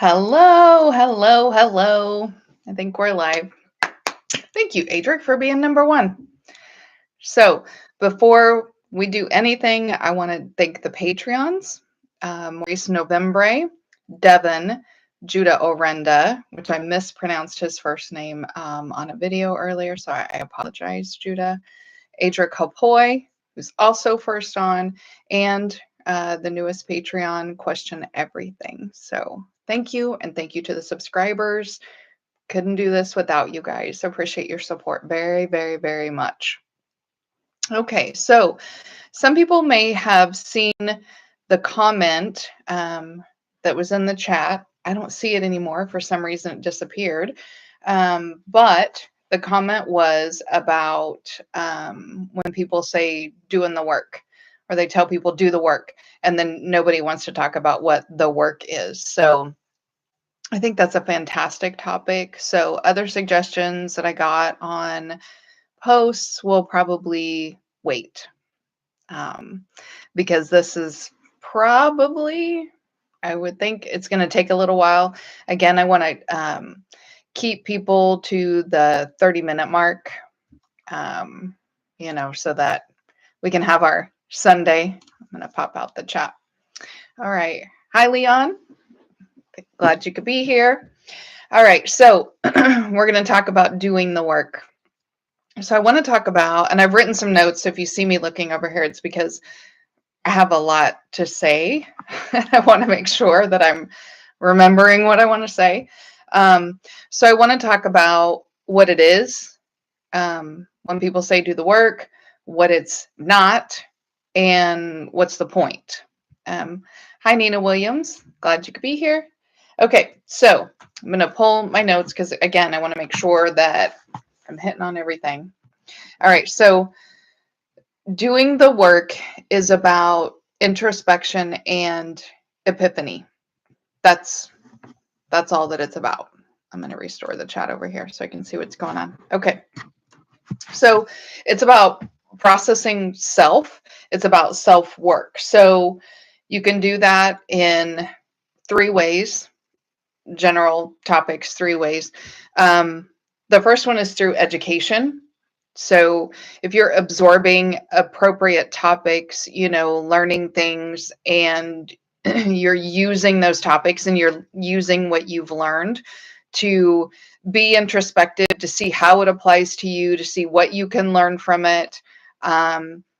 Hello, hello, hello. I think we're live. Thank you, Adric, for being number one. So, before we do anything, I want to thank the Patreons, Maurice Novembre, Devin, Judah Orenda, which I mispronounced his first name on a video earlier, so I apologize, Judah. Adric Hopoy, who's also first on, and the newest Patreon, Question Everything. So thank you, and thank you to the subscribers. Couldn't do this without you guys. Appreciate your support very, very, very much. Okay, so some people may have seen the comment that was in the chat. I don't see it anymore. For some reason, it disappeared. But the comment was about when people say doing the work, or they tell people do the work, and then nobody wants to talk about what the work is. So I think that's a fantastic topic. So other suggestions that I got on posts will probably wait, because this is probably, I would think it's going to take a little while. Again, I want to keep people to the 30-minute mark, so that we can have our Sunday. I'm going to pop out the chat. All right. Hi, Leon. Glad you could be here. All right. So we're going to talk about doing the work. So I want to talk about, and I've written some notes. So if you see me looking over here, it's because I have a lot to say. I want to make sure that I'm remembering what I want to say. So I want to talk about what it is, when people say do the work, what it's not, and what's the point. Hi, Nina Williams. Glad you could be here. Okay, so I'm going to pull my notes because, again, I want to make sure that I'm hitting on everything. All right, so doing the work is about introspection and epiphany. That's all that it's about. I'm going to restore the chat over here so I can see what's going on. Okay. So it's about processing self. It's about self-work. So you can do that in 3 ways, general topics, 3 ways. The first one is through education. So if you're absorbing appropriate topics, learning things, and you're using those topics and you're using what you've learned to be introspective, to see how it applies to you, to see what you can learn from it.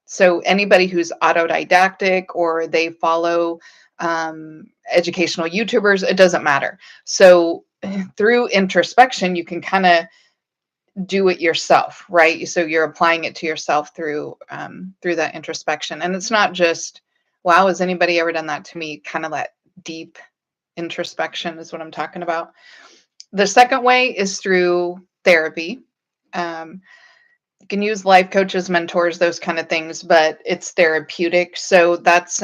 So anybody who's autodidactic or they follow educational YouTubers, it doesn't matter. So through introspection, you can kind of do it yourself, right? So you're applying it to yourself through that introspection. And it's not just, wow, has anybody ever done that to me? Kind of that deep introspection is what I'm talking about. The second way is through therapy. You can use life coaches, mentors, those kind of things, but it's therapeutic. So that's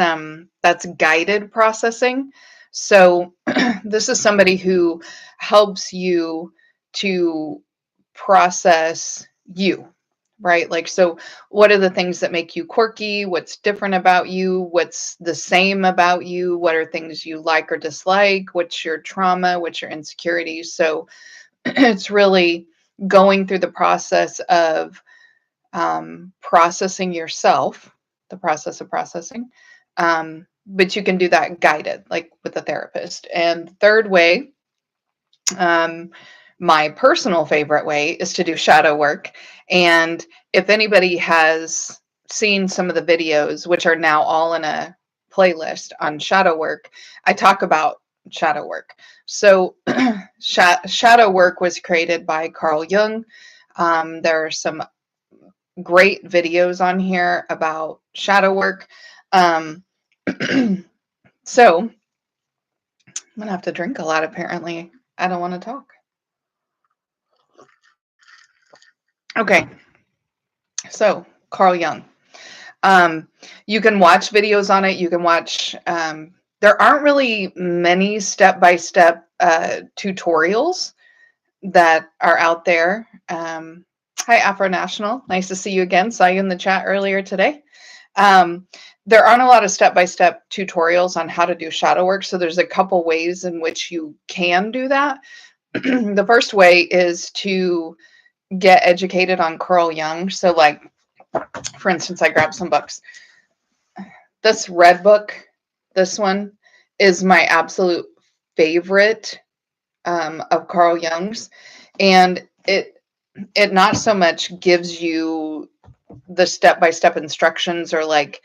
guided processing. So this is somebody who helps you to process you, right? Like, so what are the things that make you quirky? What's different about you? What's the same about you? What are things you like or dislike? What's your trauma? What's your insecurities? So it's really going through the process of processing yourself, the process of processing. But you can do that guided, like with a therapist. And third way, my personal favorite way is to do shadow work. And if anybody has seen some of the videos, which are now all in a playlist on shadow work, I talk about shadow work. So shadow work was created by Carl Jung. There are some great videos on here about shadow work. So I'm gonna have to drink a lot, apparently. I don't want to talk. Okay, so Carl Jung. You can watch videos on it. You can watch, there aren't really many step-by-step tutorials that are out there. Hi, Afro National. Nice to see you again. Saw you in the chat earlier today. there aren't a lot of step-by-step tutorials on how to do shadow work. So there's a couple ways in which you can do that. The first way is to get educated on Carl Jung. So like, for instance, I grabbed some books. This red book, this one, is my absolute favorite of Carl Jung's. And it not so much gives you the step-by-step instructions or like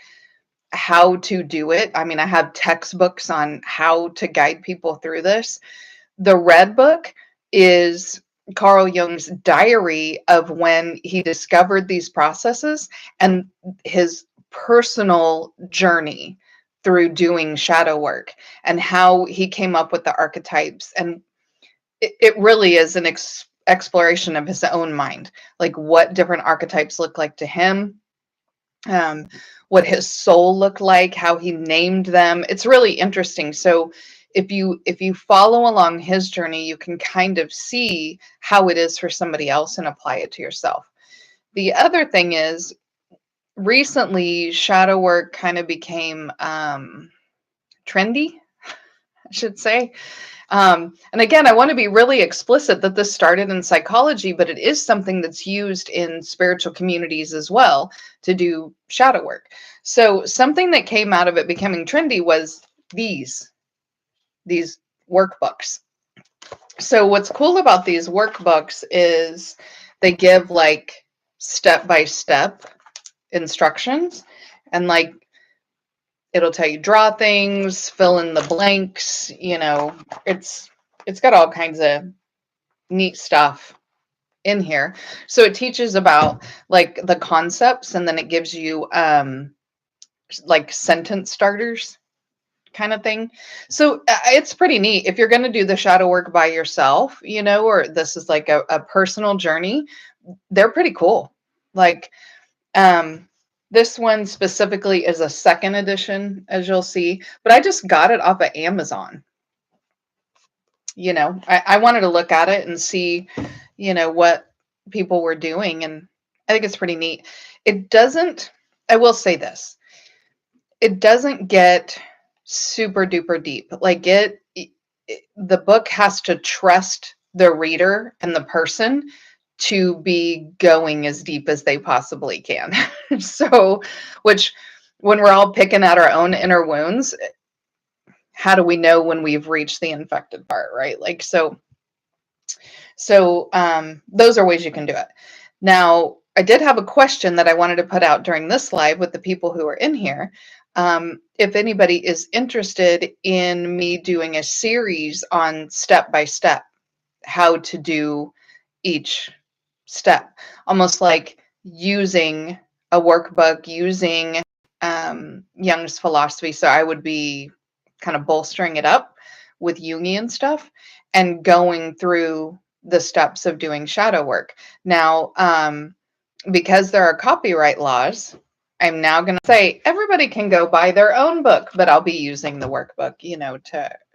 how to do it. I mean, I have textbooks on how to guide people through this. The red book is Carl Jung's diary of when he discovered these processes and his personal journey through doing shadow work and how he came up with the archetypes. And it really is an exploration of his own mind, like what different archetypes look like to him, what his soul looked like, how he named them. It's really interesting. So if you follow along his journey, you can kind of see how it is for somebody else and apply it to yourself. The other thing is, recently shadow work kind of became trendy, I should say. And again, I want to be really explicit that this started in psychology, but it is something that's used in spiritual communities as well to do shadow work. So something that came out of it becoming trendy was these workbooks. So what's cool about these workbooks is they give like step-by-step instructions, and like it'll tell you draw things, fill in the blanks, it's got all kinds of neat stuff in here. So it teaches about like the concepts, and then it gives you like sentence starters kind of thing. So it's pretty neat if you're going to do the shadow work by yourself, or this is like a personal journey. They're pretty cool. Like this one specifically is a second edition, as you'll see, but I just got it off of Amazon. I wanted to look at it and see, what people were doing, and I think it's pretty neat. I will say this, it doesn't get super duper deep. Like the book has to trust the reader and the person to be going as deep as they possibly can. So, which when we're all picking at our own inner wounds, how do we know when we've reached the infected part, right? Like, so those are ways you can do it. Now, I did have a question that I wanted to put out during this live with the people who are in here. If anybody is interested in me doing a series on step-by-step, how to do each step, almost like using a workbook, using Jung's philosophy. So I would be kind of bolstering it up with Jungian stuff and going through the steps of doing shadow work. Now, because there are copyright laws, I'm now going to say everybody can go buy their own book, but I'll be using the workbook,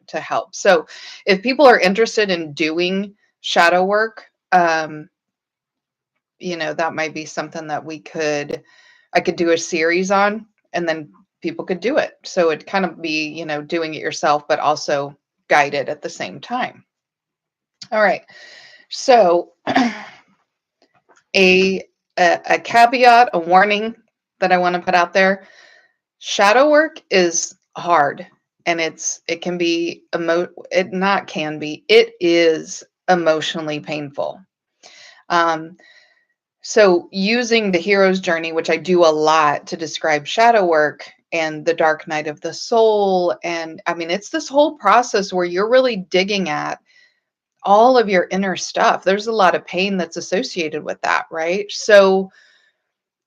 to help. So if people are interested in doing shadow work, that might be something that I could do a series on, and then people could do it. So it'd kind of be, doing it yourself, but also guided at the same time. All right. So a caveat, a warning that I want to put out there: shadow work is hard, and it is emotionally painful. So using the hero's journey, which I do a lot to describe shadow work, and the dark night of the soul, and I mean, it's this whole process where you're really digging at all of your inner stuff. There's a lot of pain that's associated with that, right? So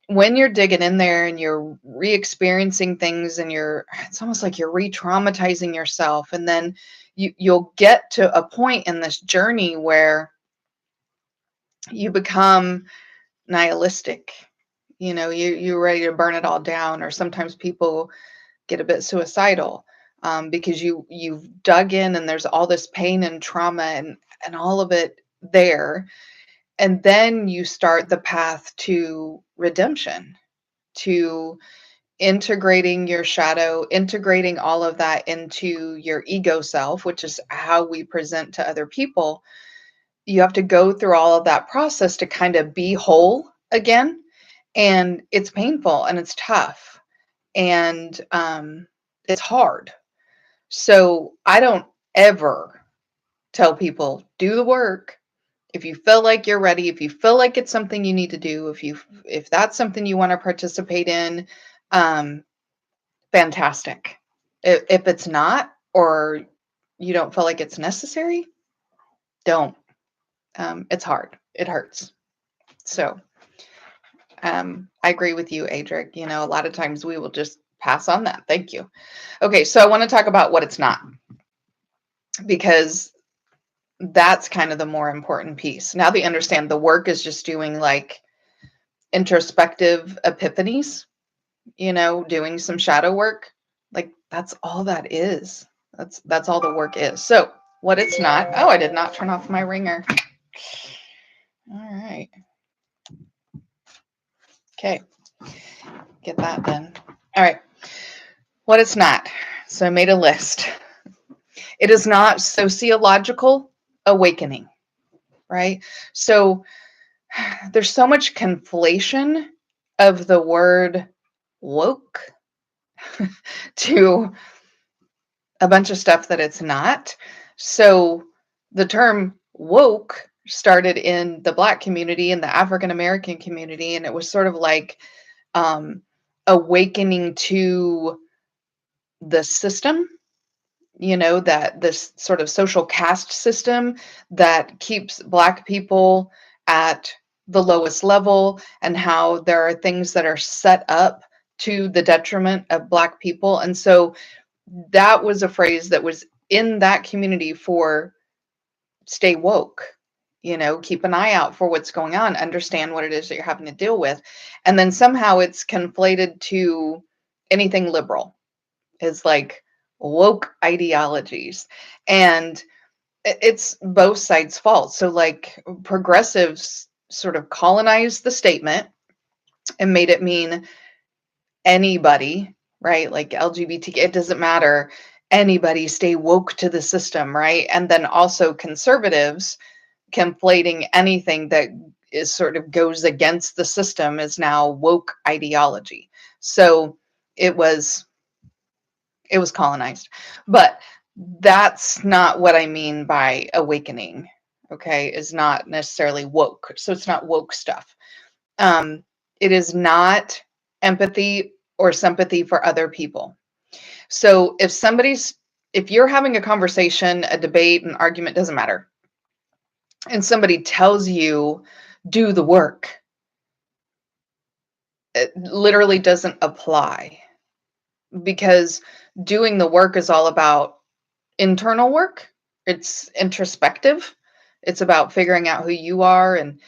when you're digging in there and you're re-experiencing things, and it's almost like you're re-traumatizing yourself, and then you'll get to a point in this journey where you become nihilistic. You're ready to burn it all down, or sometimes people get a bit suicidal because you've dug in, and there's all this pain and trauma and all of it there. And then you start the path to redemption, to integrating your shadow, integrating all of that into your ego self, which is how we present to other people, you have to go through all of that process to kind of be whole again. And it's painful and it's tough and it's hard. So I don't ever tell people do the work. If you feel like you're ready, if you feel like it's something you need to do, if that's something you want to participate in, um, fantastic. If it's not, or you don't feel like it's necessary, don't. It's hard. It hurts. So I agree with you, Adric. You know, a lot of times we will just pass on that. Thank you. Okay, so I want to talk about what it's not, because that's kind of the more important piece. Now that you understand the work is just doing like introspective epiphanies, you know, doing some shadow work, like that's all that is. That's all the work is. So what it's not. Oh, I did not turn off my ringer. All right. Okay. Get that done. All right. What it's not. So I made a list. It is not sociological awakening, right? So there's so much conflation of the word woke to a bunch of stuff that it's not. So the term woke started in the Black community and the African American community, and it was sort of like awakening to the system, you know, that this sort of social caste system that keeps Black people at the lowest level, and how there are things that are set up to the detriment of Black people. And so that was a phrase that was in that community for stay woke, you know, keep an eye out for what's going on, understand what it is that you're having to deal with. And then somehow it's conflated to anything liberal, is like woke ideologies. And it's both sides' fault. So, like, progressives sort of colonized the statement and made it mean anybody, right? Like LGBT, it doesn't matter. Anybody stay woke to the system, right? And then also conservatives conflating anything that is sort of goes against the system is now woke ideology. So it was colonized. But that's not what I mean by awakening, okay? Is not necessarily woke. So it's not woke stuff. It is not empathy or sympathy for other people. So if you're having a conversation, a debate, an argument, doesn't matter, and somebody tells you, do the work, it literally doesn't apply, because doing the work is all about internal work. It's introspective. It's about figuring out who you are and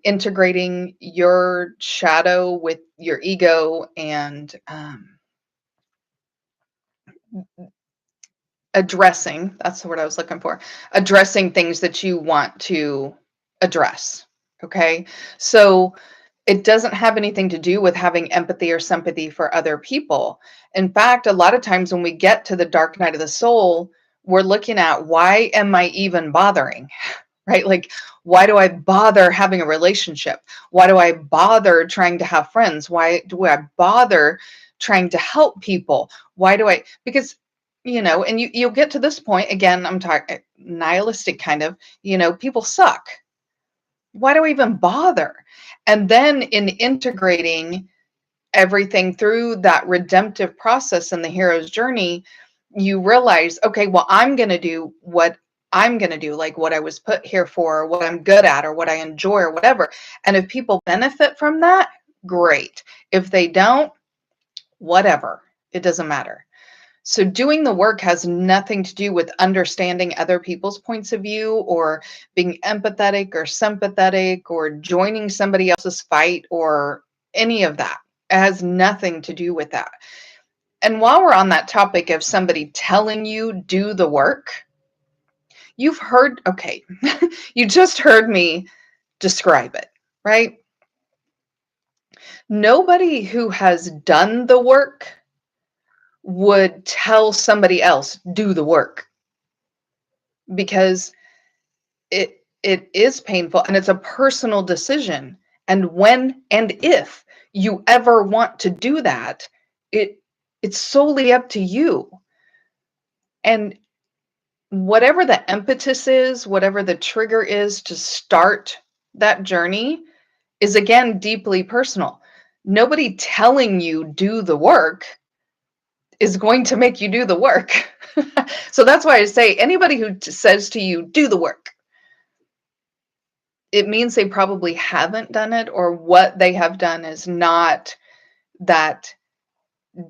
integrating your shadow with your ego, and addressing, that's the word I was looking for, addressing things that you want to address. Okay. So it doesn't have anything to do with having empathy or sympathy for other people. In fact, a lot of times when we get to the dark night of the soul, we're looking at, why am I even bothering? Right? Like, why do I bother having a relationship? Why do I bother trying to have friends? Why do I bother trying to help people? Why do I? Because, you know, and you'll get to this point again. I'm talking nihilistic kind of, you know, people suck. Why do I even bother? And then in integrating everything through that redemptive process in the hero's journey, you realize, okay, well, I'm going to do what I'm going to do, like what I was put here for, or what I'm good at, or what I enjoy, or whatever. And if people benefit from that, great. If they don't, whatever. It doesn't matter. So doing the work has nothing to do with understanding other people's points of view, or being empathetic or sympathetic, or joining somebody else's fight, or any of that. It has nothing to do with that. And while we're on that topic of somebody telling you do the work, you've heard, okay, you just heard me describe it, right? Nobody who has done the work would tell somebody else, do the work, because it is painful and it's a personal decision. And when and if you ever want to do that, it's solely up to you. And whatever the impetus is, whatever the trigger is to start that journey is again deeply personal. Nobody telling you do the work is going to make you do the work. So that's why I say anybody who says to you, do the work, it means they probably haven't done it, or what they have done is not that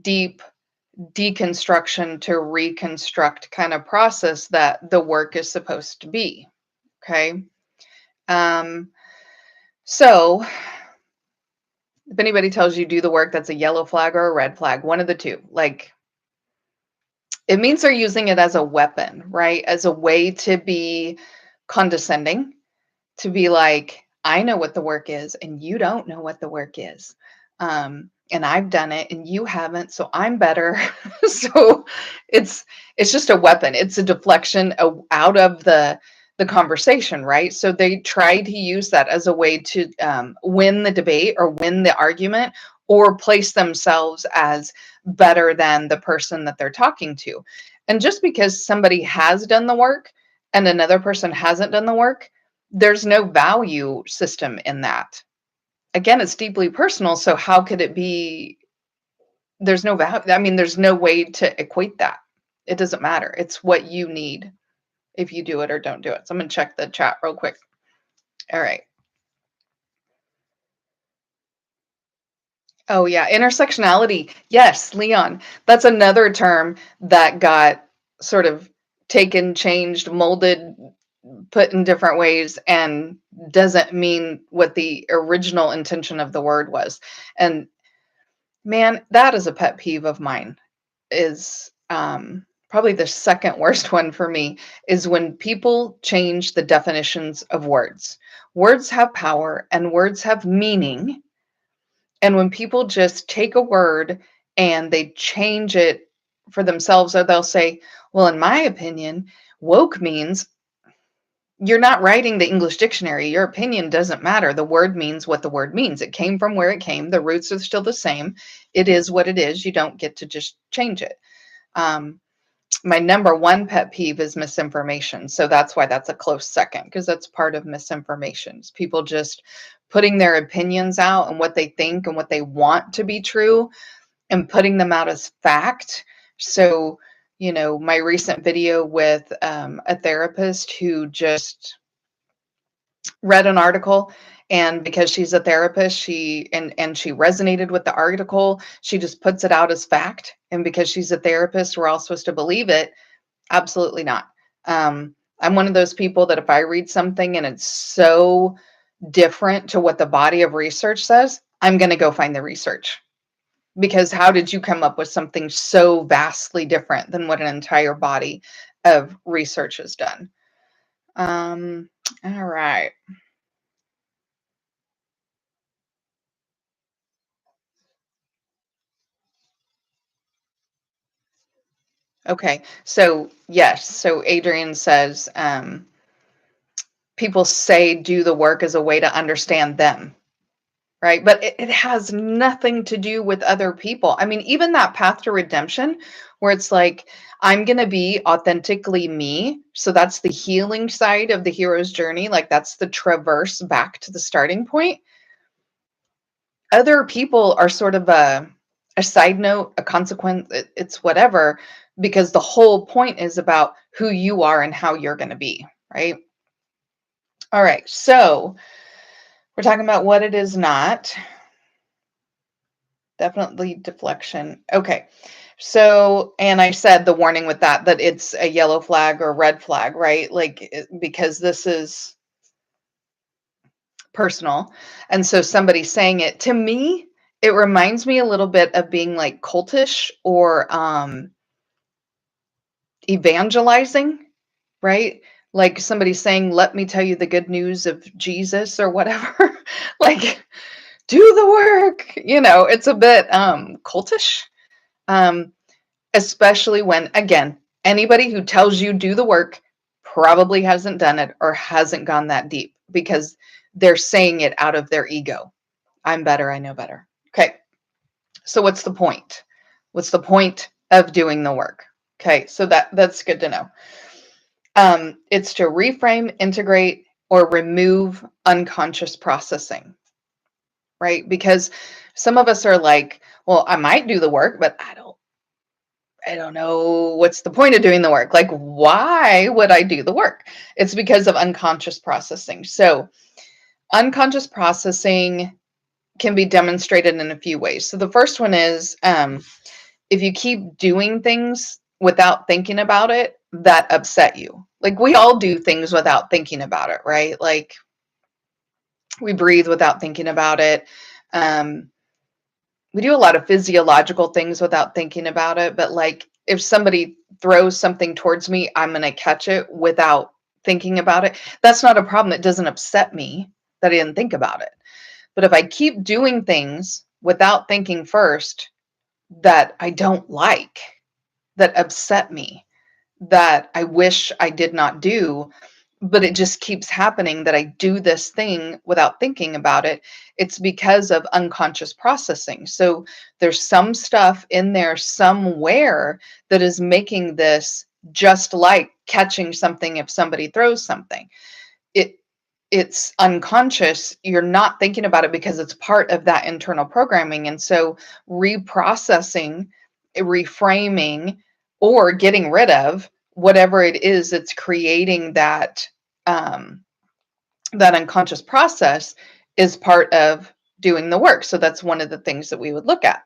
deep deconstruction to reconstruct kind of process that the work is supposed to be. Okay. So if anybody tells you do the work, that's a yellow flag or a red flag, one of the two. Like, it means they're using it as a weapon, right? As a way to be condescending, to be like, I know what the work is and you don't know what the work is. And I've done it and you haven't, so I'm better. So it's just a weapon. It's a deflection out of the conversation, right? So they try to use that as a way to win the debate or win the argument, or place themselves as better than the person that they're talking to. And just because somebody has done the work and another person hasn't done the work, there's no value system in that. Again, it's deeply personal. So how could it be? There's no value. I mean, there's no way to equate that. It doesn't matter. It's what you need if you do it or don't do it. So I'm going to check the chat real quick. All right. Oh, yeah. Intersectionality. Yes, Leon. That's another term that got sort of taken, changed, molded, put in different ways, and doesn't mean what the original intention of the word was. And man, that is a pet peeve of mine, is probably the second worst one for me, is when people change the definitions of words. Words have power and words have meaning. And when people just take a word and they change it for themselves, or they'll say, well, in my opinion, woke means, you're not writing the English dictionary. Your opinion doesn't matter. The word means what the word means. It came from where it came. The roots are still the same. It is what it is. You don't get to just change it. My number one pet peeve is misinformation. So that's why that's a close second, because that's part of misinformation. It's people just putting their opinions out and what they think and what they want to be true and putting them out as fact. So, my recent video with a therapist who just read an article, and because she's a therapist, she resonated with the article, she just puts it out as fact. And because she's a therapist, we're all supposed to believe it. Absolutely not. I'm one of those people that if I read something and it's so different to what the body of research says, I'm going to go find the research. Because how did you come up with something so vastly different than what an entire body of research has done? All right. Okay. So yes. So Adrian says, people say do the work as a way to understand them. Right. But it has nothing to do with other people. I mean, even that path to redemption, where it's like, I'm going to be authentically me. So that's the healing side of the hero's journey. Like, that's the traverse back to the starting point. Other people are sort of a side note, a consequence. It's whatever, because the whole point is about who you are and how you're going to be. Right. All right. So we're talking about what it is not. Definitely deflection. Okay. So, and I said the warning with that it's a yellow flag or red flag, right? Like, because this is personal. And so somebody saying it to me, it reminds me a little bit of being like cultish or evangelizing, right? Like somebody saying, let me tell you the good news of Jesus or whatever. Like, do the work. It's a bit cultish. Um, Especially when, again, anybody who tells you do the work probably hasn't done it or hasn't gone that deep, because they're saying it out of their ego. I'm better, I know better. Okay, so what's the point? What's the point of doing the work? Okay, so that's good to know. It's to reframe, integrate, or remove unconscious processing, right? Because some of us are like, well, I might do the work, but I don't know what's the point of doing the work. Like, why would I do the work? It's because of unconscious processing. So, unconscious processing can be demonstrated in a few ways. So, the first one is if you keep doing things without thinking about it that upset you. Like, we all do things without thinking about it, right? Like, we breathe without thinking about it. Um, we do a lot of physiological things without thinking about it, but like if somebody throws something towards me, I'm going to catch it without thinking about it. That's not a problem. It doesn't upset me that I didn't think about it. But if I keep doing things without thinking first that I don't like, that upset me, that I wish I did not do, but it just keeps happening that I do this thing without thinking about it, it's because of unconscious processing. So there's some stuff in there somewhere that is making this just like catching something if somebody throws something. It it's unconscious. You're not thinking about it because it's part of that internal programming. And so reprocessing, reframing, or getting rid of whatever it is that's creating um, that unconscious process is part of doing the work. So that's one of the things that we would look at.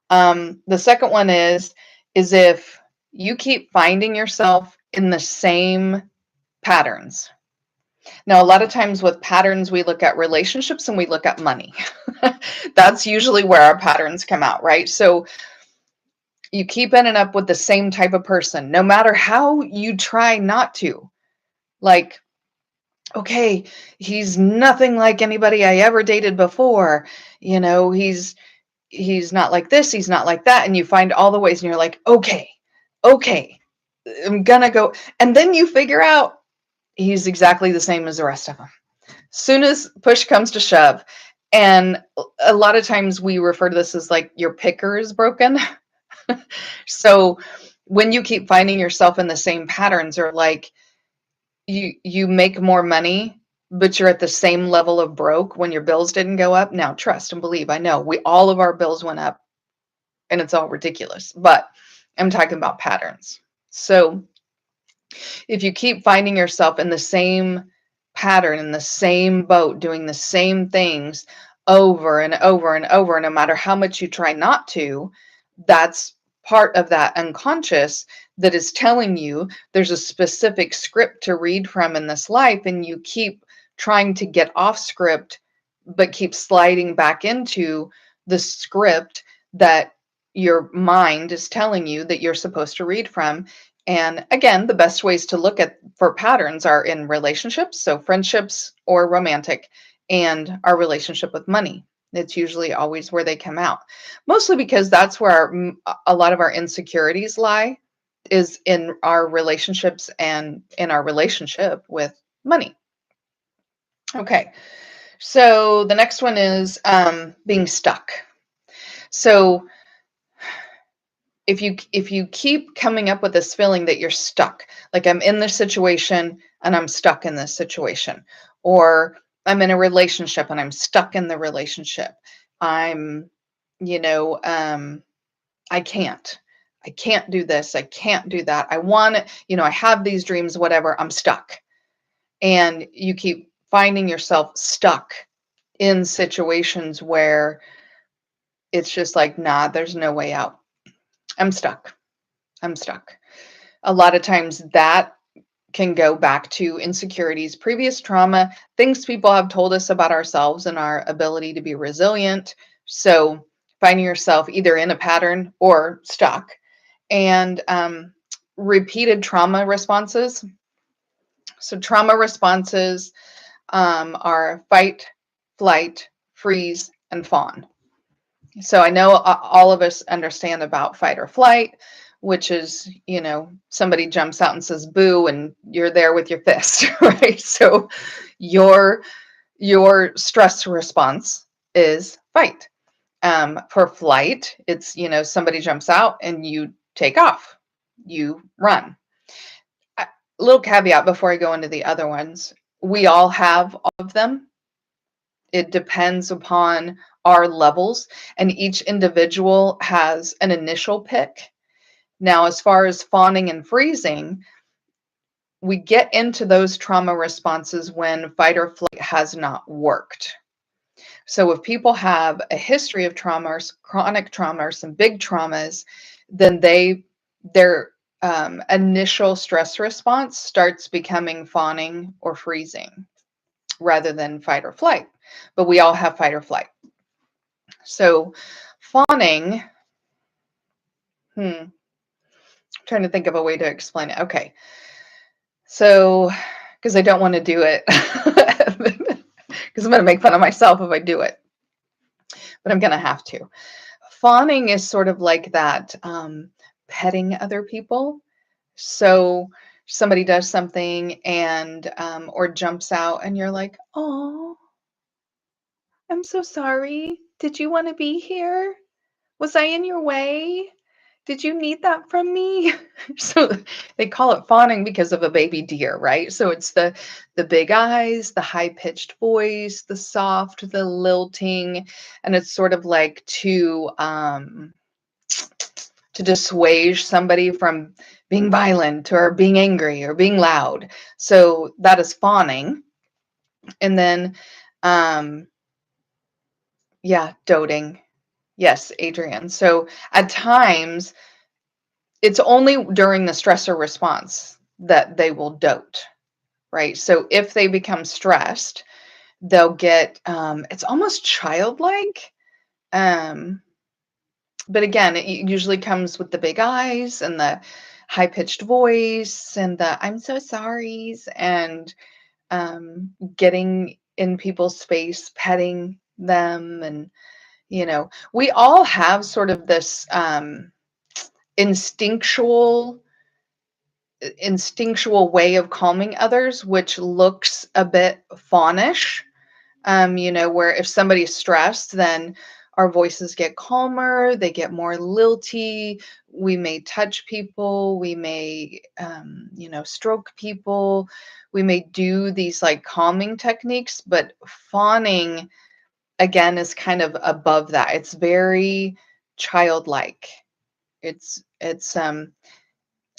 The second one is if you keep finding yourself in the same patterns. Now, a lot of times with patterns, we look at relationships and we look at money. That's usually where our patterns come out, right? So you keep ending up with the same type of person, no matter how you try not to. Like, okay, he's nothing like anybody I ever dated before. He's not like this, he's not like that. And you find all the ways and you're like, okay, I'm gonna go. And then you figure out he's exactly the same as the rest of them. Soon as push comes to shove, and a lot of times we refer to this as like your picker is broken. So when you keep finding yourself in the same patterns, or like you make more money but you're at the same level of broke when your bills didn't go up. Now trust and believe, I know all of our bills went up and it's all ridiculous, but I'm talking about patterns. So if you keep finding yourself in the same pattern, in the same boat, doing the same things over and over and over, no matter how much you try not to, that's part of that unconscious that is telling you there's a specific script to read from in this life, and you keep trying to get off script, but keep sliding back into the script that your mind is telling you that you're supposed to read from. And again, the best ways to look at for patterns are in relationships, so friendships or romantic, and our relationship with money. It's usually always where they come out. Mostly because that's where a lot of our insecurities lie, is in our relationships and in our relationship with money. Okay. So the next one is being stuck. So if you keep coming up with this feeling that you're stuck, like I'm in this situation and I'm stuck in this situation, or I'm in a relationship and I'm stuck in the relationship, I'm, you know, I can't. I can't do this. I can't do that. I want it. I have these dreams, whatever. I'm stuck. And you keep finding yourself stuck in situations where it's just like, nah, there's no way out. I'm stuck. I'm stuck. A lot of times that can go back to insecurities, previous trauma, things people have told us about ourselves and our ability to be resilient. So finding yourself either in a pattern or stuck. And repeated trauma responses. So trauma responses are fight, flight, freeze, and fawn. So I know all of us understand about fight or flight, which is, somebody jumps out and says boo and you're there with your fist, right? So your stress response is fight. For flight, it's, somebody jumps out and you take off, you run. A little caveat before I go into the other ones. We all have all of them. It depends upon our levels, and each individual has an initial pick. Now, as far as fawning and freezing, we get into those trauma responses when fight or flight has not worked. So if people have a history of trauma or chronic trauma or some big traumas, then their initial stress response starts becoming fawning or freezing rather than fight or flight. But we all have fight or flight. So fawning, trying to think of a way to explain it. Okay. So, because I don't want to do it, because I'm going to make fun of myself if I do it, but I'm going to have to. Fawning is sort of like that petting other people. So somebody does something and or jumps out and you're like, oh, I'm so sorry. Did you want to be here? Was I in your way? Did you need that from me? So they call it fawning because of a baby deer, right? So it's the big eyes, the high-pitched voice, the soft, the lilting, and it's sort of like to dissuade somebody from being violent or being angry or being loud. So that is fawning. And then doting. Yes, Adrienne. So at times it's only during the stressor response that they will dote, right? So if they become stressed, they'll get, it's almost childlike. But again, it usually comes with the big eyes and the high pitched voice and the I'm so sorry's and getting in people's space, petting them. And, we all have sort of this instinctual way of calming others, which looks a bit faunish. Where if somebody's stressed, then our voices get calmer, they get more lilty. We may touch people, we may, stroke people. We may do these like calming techniques, but fawning, again, is kind of above that. It's very childlike. And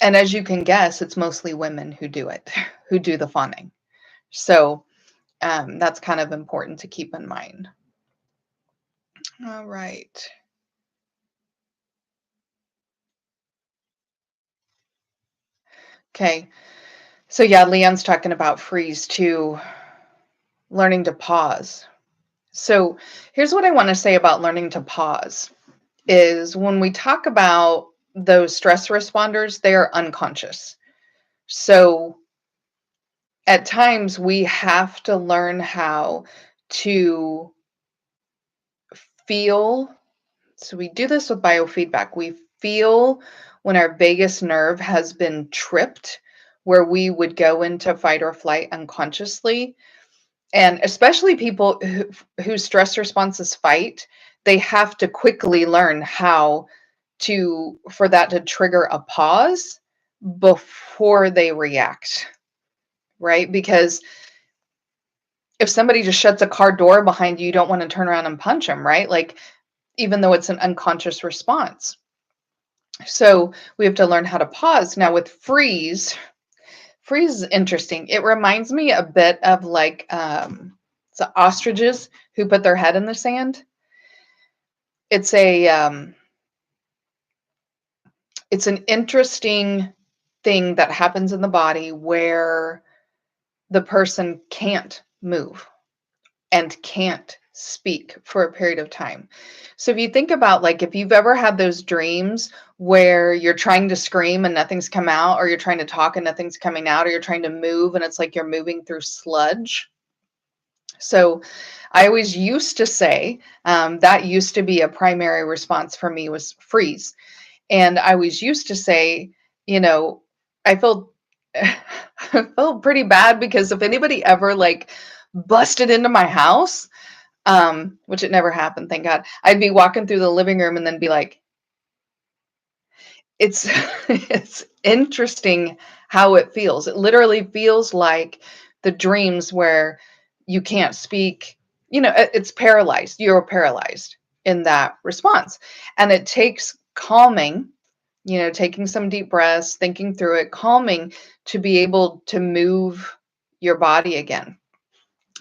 as you can guess, it's mostly women who do it, who do the fawning. So that's kind of important to keep in mind. All right. Okay. So yeah, Leon's talking about freeze too, learning to pause. So here's what I want to say about learning to pause is when we talk about those stress responders, they are unconscious. So at times we have to learn how to feel. So we do this with biofeedback. We feel when our vagus nerve has been tripped, where we would go into fight or flight unconsciously. And especially people whose stress response is fight, they have to quickly learn how for that to trigger a pause before they react, right? Because if somebody just shuts a car door behind you, you don't want to turn around and punch them, right? Like, even though it's an unconscious response. So we have to learn how to pause. Now with freeze is interesting. It reminds me a bit of like the ostriches who put their head in the sand. It's it's an interesting thing that happens in the body where the person can't move and can't speak for a period of time. So if you think about, like, if you've ever had those dreams where you're trying to scream and nothing's come out, or you're trying to talk and nothing's coming out, or you're trying to move and it's like you're moving through sludge, So I always used to say that used to be a primary response for me was freeze. And I always used to say, you know, I felt I felt pretty bad because if anybody ever like busted into my house, which it never happened, thank God, I'd be walking through the living room and then be like, it's it's interesting how it feels. It literally feels like the dreams where you can't speak, it's paralyzed. You're paralyzed in that response. And it takes calming, taking some deep breaths, thinking through it, calming to be able to move your body again.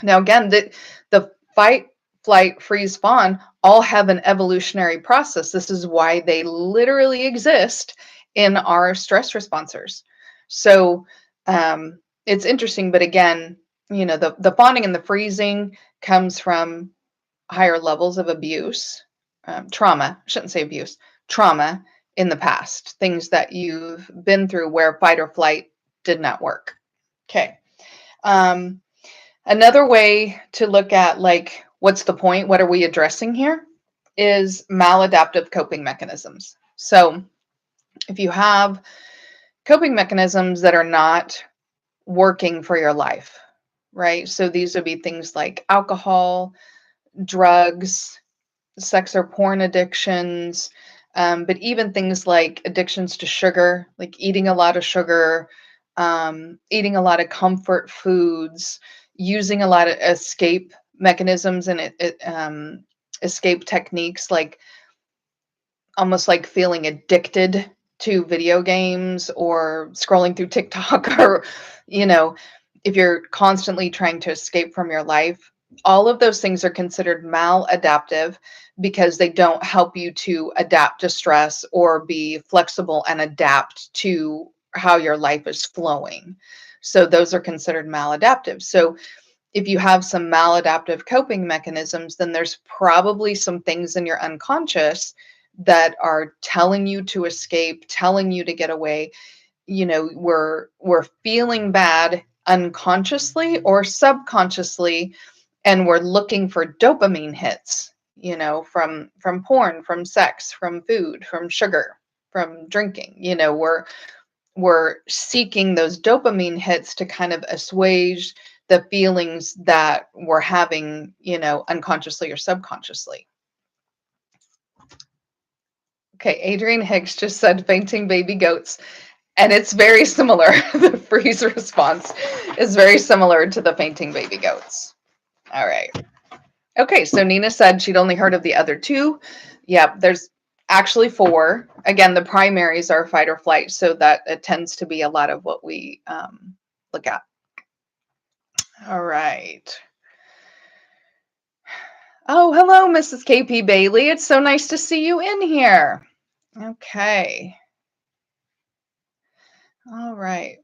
Now, again, the fight, flight, freeze, fawn all have an evolutionary process. This is why they literally exist in our stress responders. So it's interesting, but again, the fawning and the freezing comes from higher levels of abuse, trauma. I shouldn't say abuse, trauma in the past, things that you've been through where fight or flight did not work. Okay. Um, Another way to look at like what's the point, what are we addressing here, is maladaptive coping mechanisms. So if you have coping mechanisms that are not working for your life, right? So these would be things like alcohol, drugs, sex or porn addictions, but even things like addictions to sugar, like eating a lot of sugar, eating a lot of comfort foods, using a lot of escape mechanisms and escape techniques, like almost like feeling addicted to video games or scrolling through TikTok or, you know, if you're constantly trying to escape from your life, all of those things are considered maladaptive because they don't help you to adapt to stress or be flexible and adapt to how your life is flowing. So those are considered maladaptive. So if you have some maladaptive coping mechanisms, then there's probably some things in your unconscious that are telling you to escape, telling you to get away. We're feeling bad unconsciously or subconsciously, and we're looking for dopamine hits, from porn, from sex, from food, from sugar, from drinking. We're seeking those dopamine hits to kind of assuage the feelings that we're having, unconsciously or subconsciously. Okay, Adrienne Hicks just said fainting baby goats, and it's very similar. The freeze response is very similar to the fainting baby goats. All right. Okay, so Nina said she'd only heard of the other two. Yep, there's actually four. Again, the primaries are fight or flight, so that it tends to be a lot of what we look at. All right. Oh, hello, Mrs. KP Bailey. It's so nice to see you in here. Okay. All right.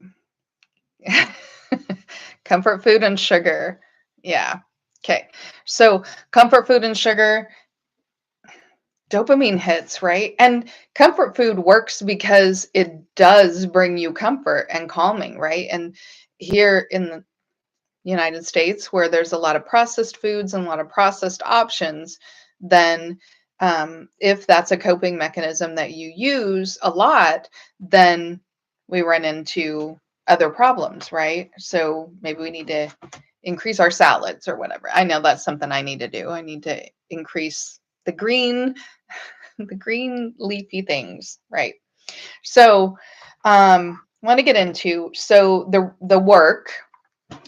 Comfort food and sugar. Yeah. Okay. So comfort food and sugar, dopamine hits, right? And comfort food works because it does bring you comfort and calming, right? And here in the United States, where there's a lot of processed foods and a lot of processed options, then if that's a coping mechanism that you use a lot, then we run into other problems, right? So maybe we need to increase our salads or whatever. I know that's something I need to do. I need to increase the green, the green leafy things, right? So want to get into, so the work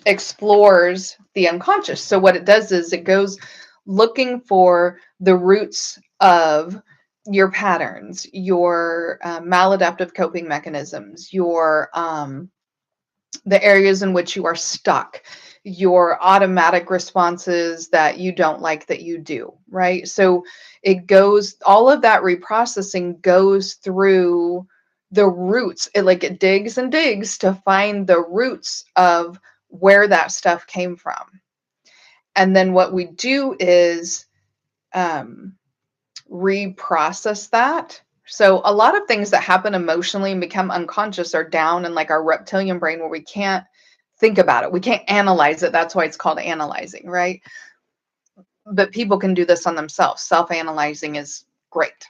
explores the unconscious. So what it does is it goes looking for the roots of your patterns, your maladaptive coping mechanisms, your the areas in which you are stuck, your automatic responses that you don't like that you do, right? So it goes, all of that reprocessing goes through the roots. It digs and digs to find the roots of where that stuff came from. And then what we do is reprocess that. So a lot of things that happen emotionally and become unconscious are down in like our reptilian brain where we can't think about it. We can't analyze it. That's why it's called analyzing, right? But people can do this on themselves. Self-analyzing is great.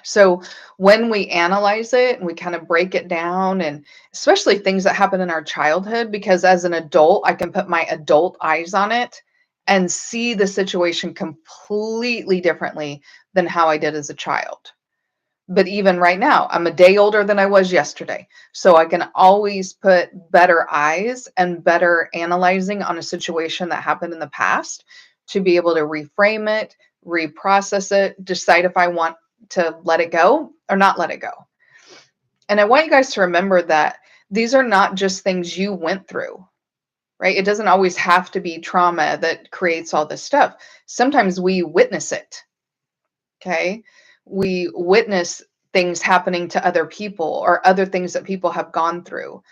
So when we analyze it and we kind of break it down, and especially things that happen in our childhood, because as an adult, I can put my adult eyes on it and see the situation completely differently than how I did as a child. But even right now, I'm a day older than I was yesterday. So I can always put better eyes and better analyzing on a situation that happened in the past to be able to reframe it, reprocess it, decide if I want to let it go or not let it go. And I want you guys to remember that these are not just things you went through, right? It doesn't always have to be trauma that creates all this stuff. Sometimes we witness it. Okay. We witness things happening to other people or other things that people have gone through.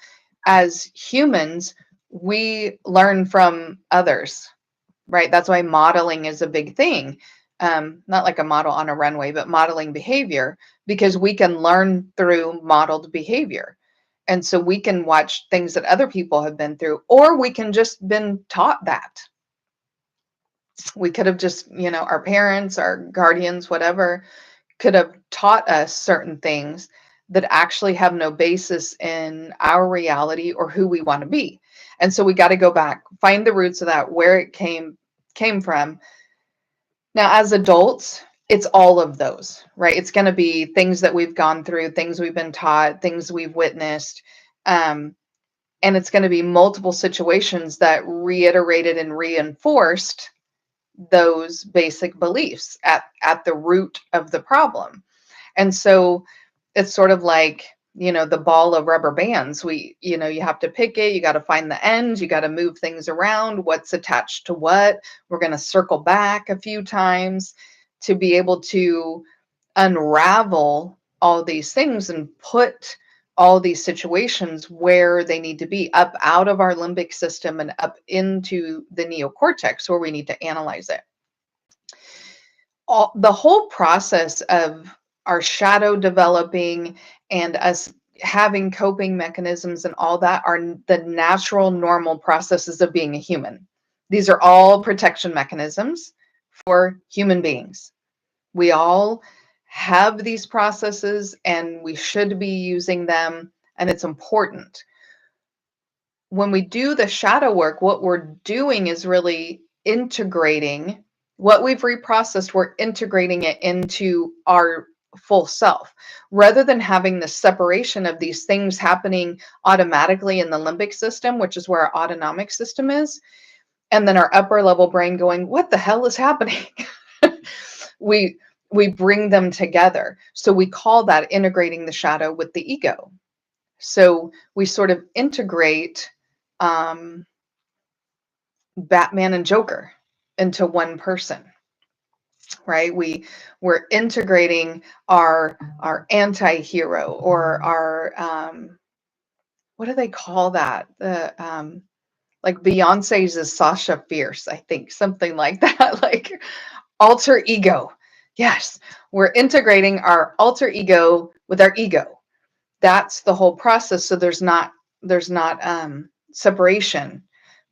As humans, we learn from others, right? That's why modeling is a big thing. Not like a model on a runway, but modeling behavior, because we can learn through modeled behavior. And so we can watch things that other people have been through, or we can just been taught that. We could have just, our parents, our guardians, whatever, could have taught us certain things that actually have no basis in our reality or who we want to be. And so we got to go back, find the roots of that, where it came from. Now, as adults, it's all of those, right? It's going to be things that we've gone through, things we've been taught, things we've witnessed. And it's going to be multiple situations that reiterated and reinforced those basic beliefs at the root of the problem. And so it's sort of like, the ball of rubber bands. You have to pick it, you got to find the end, you got to move things around, what's attached to what. We're going to circle back a few times to be able to unravel all these things and put all these situations where they need to be, up out of our limbic system and up into the neocortex where we need to analyze it. The whole process of our shadow developing and us having coping mechanisms and all that are the natural, normal processes of being a human. These are all protection mechanisms for human beings. We all have these processes and we should be using them, and it's important. When we do the shadow work, what we're doing is really integrating what we've reprocessed, we're integrating it into our full self rather than having the separation of these things happening automatically in the limbic system, which is where our autonomic system is, and then our upper level brain going, what the hell is happening? we bring them together. So we call that integrating the shadow with the ego. So we sort of integrate Batman and Joker into one person, right? We're integrating our anti-hero or our what do they call that? The like Beyonce's is Sasha Fierce, I think, something like that, like alter ego. Yes, we're integrating our alter ego with our ego. That's the whole process. So there's not separation,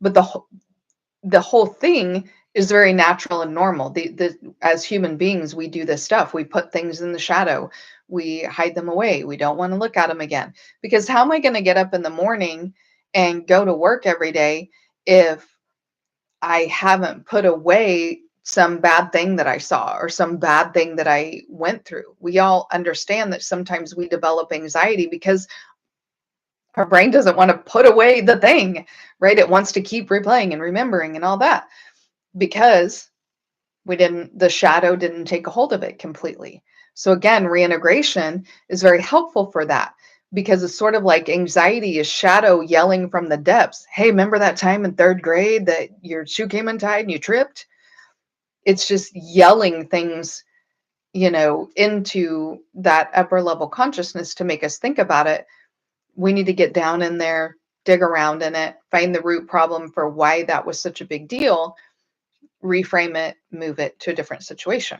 but the whole thing is very natural and normal. As human beings, we do this stuff. We put things in the shadow. We hide them away. We don't want to look at them again. Because how am I going to get up in the morning and go to work every day if I haven't put away some bad thing that I saw or some bad thing that I went through? We all understand that sometimes we develop anxiety because our brain doesn't want to put away the thing, right? It wants to keep replaying and remembering and all that because the shadow didn't take a hold of it completely. So again, reintegration is very helpful for that because it's sort of like anxiety is shadow yelling from the depths. Hey, remember that time in third grade that your shoe came untied and you tripped? It's just yelling things, into that upper level consciousness to make us think about it. We need to get down in there, dig around in it, find the root problem for why that was such a big deal, reframe it, move it to a different situation.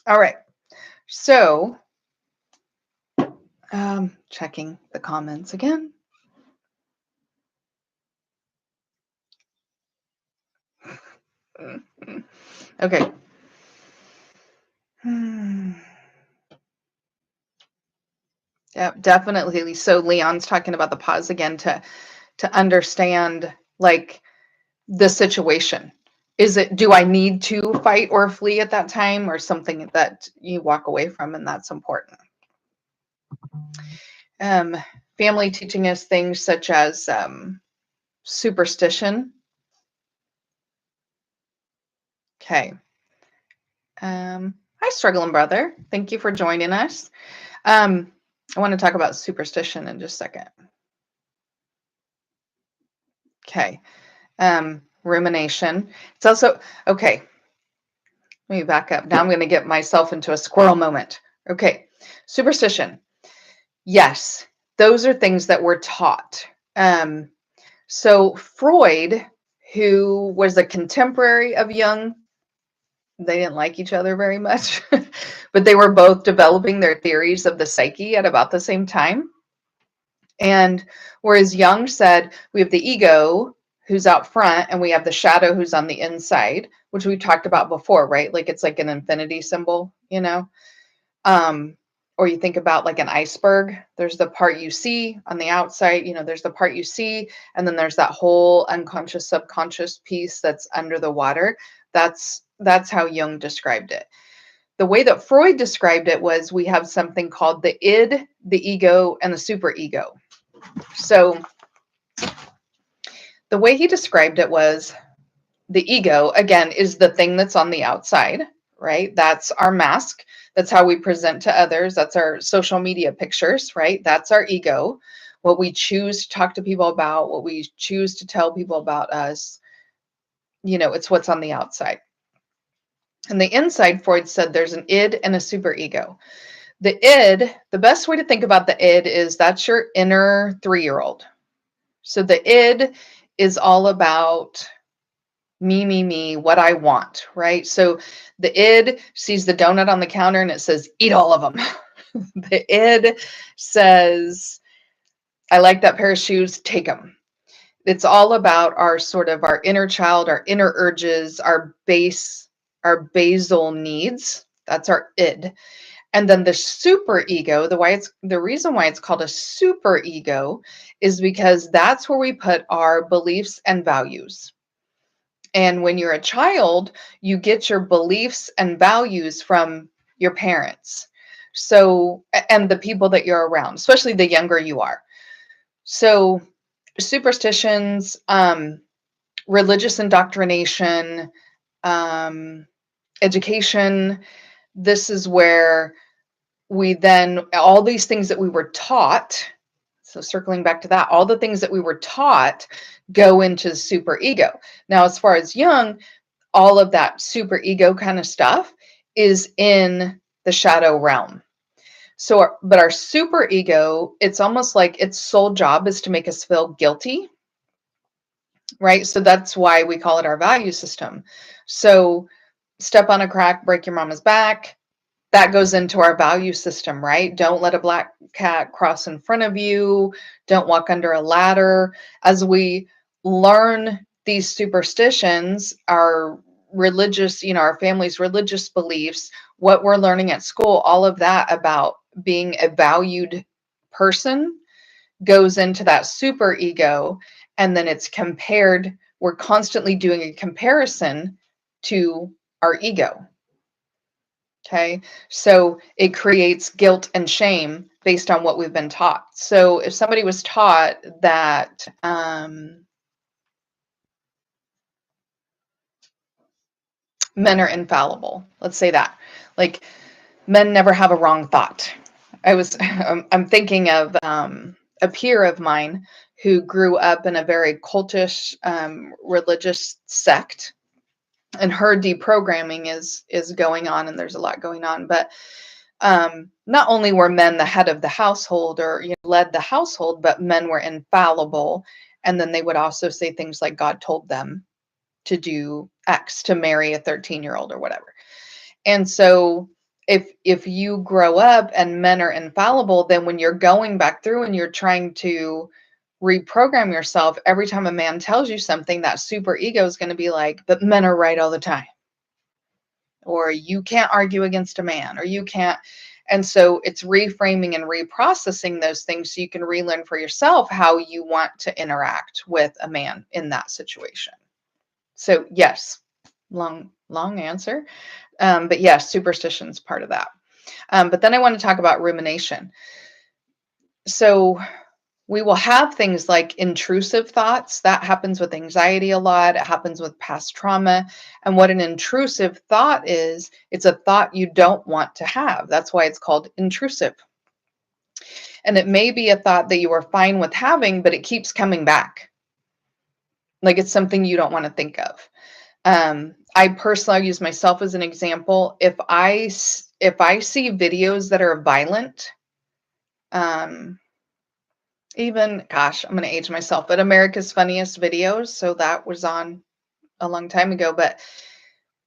All right. So, checking the comments again. Okay. Hmm. Yeah, definitely. So Leon's talking about the pause again to understand like the situation. Is it, do I need to fight or flee at that time, or something that you walk away from, and that's important. Um, Family teaching us things such as superstition. Okay. Hi, struggling brother. Thank you for joining us. I want to talk about superstition in just a second. Okay. Rumination. It's also, okay, let me back up. Now I'm going to get myself into a squirrel moment. Okay. Superstition. Yes, those are things that we're taught. So Freud, who was a contemporary of Jung, they didn't like each other very much, but they were both developing their theories of the psyche at about the same time. And whereas Jung said we have the ego who's out front and we have the shadow who's on the inside, which we talked about before, right? Like it's like an infinity symbol, you know? Or you think about like an iceberg. There's the part you see on the outside, you know, there's the part you see, and then there's that whole unconscious, subconscious piece that's under the water. That's how Jung described it. The way that Freud described it was we have something called the id, the ego, and the superego. So the way he described it was the ego, again, is the thing that's on the outside, right? That's our mask. That's how we present to others. That's our social media pictures, right? That's our ego. What we choose to talk to people about, what we choose to tell people about us, you know, it's what's on the outside. And the inside, Freud said there's an id and a superego. The id, the best way to think about the id is that's your inner 3-year-old. So the id is all about me, what I want, right? So the id sees the donut on the counter and it says, eat all of them. The id says, I like that pair of shoes, take them. It's all about our sort of our inner child, our inner urges, our basal needs. That's our id. And then the super ego, the reason why it's called a super ego is because that's where we put our beliefs and values. And when you're a child, you get your beliefs and values from your parents. So, and the people that you're around, especially the younger you are. So, superstitions, religious indoctrination, education, this is where we then, all these things that we were taught, so circling back to that, all the things that we were taught go into super ego. Now, as far as Jung, all of that super ego kind of stuff is in the shadow realm. So, but our super ego, it's almost like its sole job is to make us feel guilty, right? So that's why we call it our value system. So, step on a crack, break your mama's back. That goes into our value system, right? Don't let a black cat cross in front of you. Don't walk under a ladder. As we learn these superstitions, our religious, you know, our family's religious beliefs, what we're learning at school, all of that about being a valued person goes into that super ego. And then it's compared, we're constantly doing a comparison to our ego. Okay, so it creates guilt and shame based on what we've been taught. So if somebody was taught that men are infallible, let's say that, like men never have a wrong thought. I'm thinking of a peer of mine who grew up in a very cultish religious sect, and her deprogramming is going on, and there's a lot going on, but not only were men the head of the household or, you know, led the household, but men were infallible. And then they would also say things like God told them to do X, to marry a 13-year-old or whatever. And so if you grow up and men are infallible, then when you're going back through and you're trying to reprogram yourself every time a man tells you something. That super ego is going to be like, but men are right all the time, or you can't argue against a man, or you can't. And so it's reframing and reprocessing those things so you can relearn for yourself how you want to interact with a man in that situation. So yes, long answer. But yes, superstition's part of that. But then I want to talk about rumination. So we will have things like intrusive thoughts. That happens with anxiety a lot. It happens with past trauma. And what an intrusive thought is, it's a thought you don't want to have. That's why it's called intrusive. And it may be a thought that you are fine with having, but it keeps coming back. Like it's something you don't want to think of. I personally, I'll use myself as an example. If I see videos that are violent, even, gosh, I'm going to age myself, but America's Funniest Videos. So that was on a long time ago, but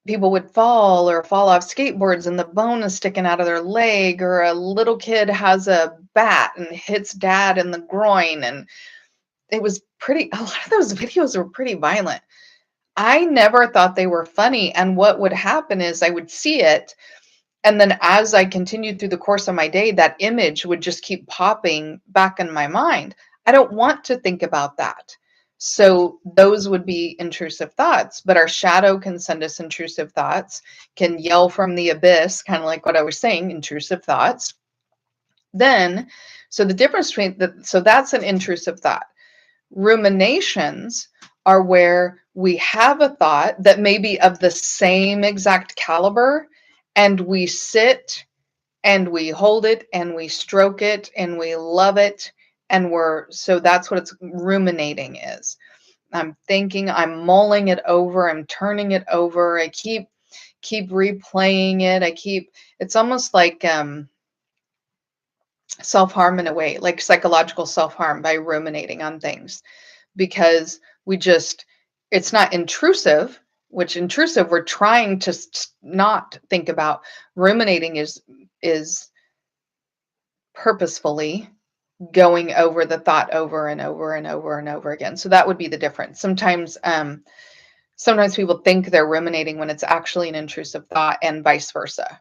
people would fall off skateboards and the bone is sticking out of their leg, or a little kid has a bat and hits dad in the groin. And it was a lot of those videos were pretty violent. I never thought they were funny. And what would happen is I would see it. And then as I continued through the course of my day, that image would just keep popping back in my mind. I don't want to think about that. So those would be intrusive thoughts, but our shadow can send us intrusive thoughts, can yell from the abyss, kind of like what I was saying, intrusive thoughts. Then, so the difference between so that's an intrusive thought. Ruminations are where we have a thought that may be of the same exact caliber, and we sit and we hold it and we stroke it and we love it. And so that's what it's ruminating is. I'm thinking, I'm mulling it over, I'm turning it over. I keep replaying it. It's almost like self-harm in a way, like psychological self-harm by ruminating on things, because it's not intrusive, which intrusive we're trying to not think about. Ruminating is purposefully going over the thought over and over and over and over again. So that would be the difference. Sometimes people think they're ruminating when it's actually an intrusive thought, and vice versa,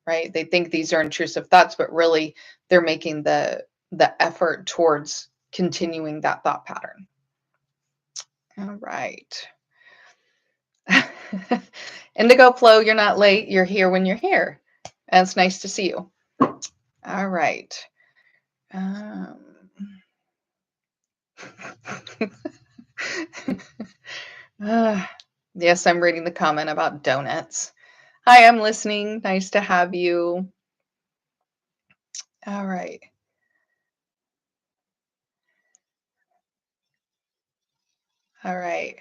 right? They think these are intrusive thoughts, but really they're making the effort towards continuing that thought pattern. All right. Indigo Flow, you're not late. You're here when you're here. And it's nice to see you. All right. Yes, I'm reading the comment about donuts. Hi, I'm listening. Nice to have you. All right. All right.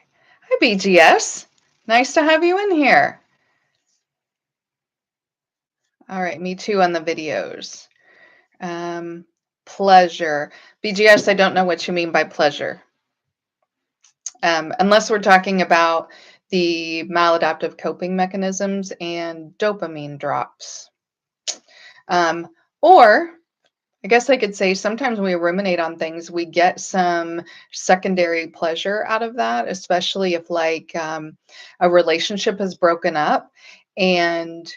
Hi, BGS. Nice to have you in here. All right. Me too on the videos. Pleasure. BGS, I don't know what you mean by pleasure. Unless we're talking about the maladaptive coping mechanisms and dopamine drops. Or I guess I could say sometimes when we ruminate on things, we get some secondary pleasure out of that, especially if like a relationship has broken up and